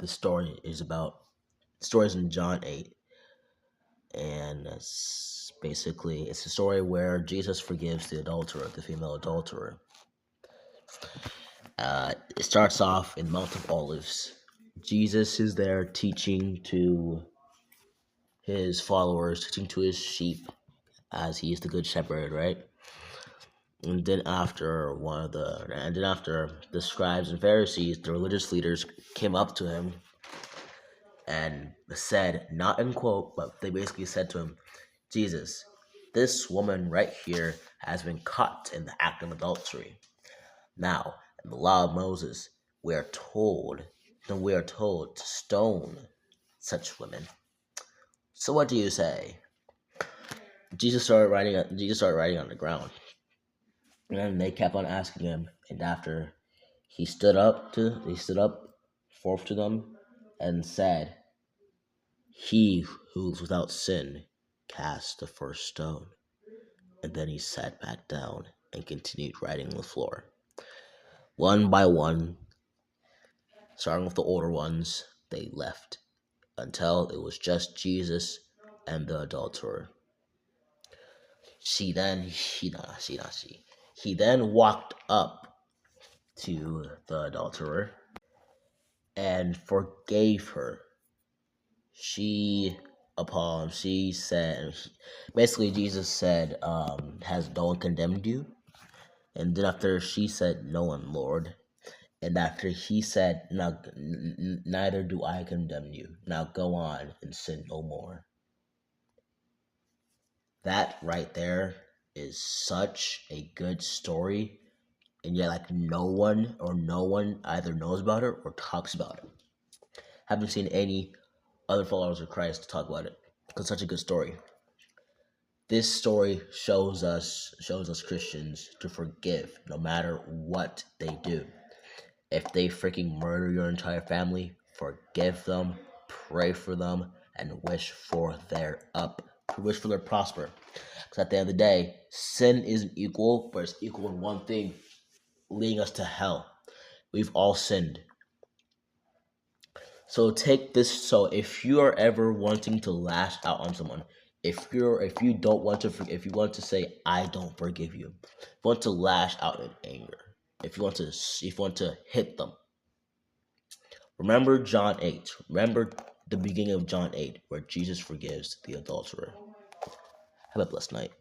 the story is about. The story is in John 8, and it's a story where Jesus forgives the adulterer, the female adulterer. It starts off in Mount of Olives. Jesus is there teaching to his followers, teaching to his sheep, as he is the good shepherd, right? And then after the scribes and Pharisees, the religious leaders, came up to him and said, not in quote, but they basically said to him, Jesus, this woman right here has been caught in the act of adultery. Now, in the law of Moses, we are told to stone such women. So what do you say? Jesus started writing on the ground. And they kept on asking him, and after he stood up forth to them and said, he who is without sin cast the first stone. And then he sat back down and continued writing on the floor. One by one, starting with the older ones, they left until it was just Jesus and the adulterer. He then walked up to the adulterer and forgave her. She said, basically Jesus said, has no one condemned you? And then after she said, no one, Lord. And after he said, now neither do I condemn you. Now go on and sin no more. That right there is such a good story. And yet, like, no one either knows about it or talks about it. Haven't seen any other followers of Christ talk about it. It's such a good story. This story shows us Christians to forgive no matter what they do. If they freaking murder your entire family, forgive them, pray for them, and wish for their prosper. Because at the end of the day, sin isn't equal, but it's equal in one thing, leading us to hell. We've all sinned. So take this. So if you are ever wanting to lash out on someone, if you want to say I don't forgive you, if you want to lash out in anger, if you want to hit them, remember John 8. Remember the beginning of John 8, where Jesus forgives the adulterer. Have a blessed night.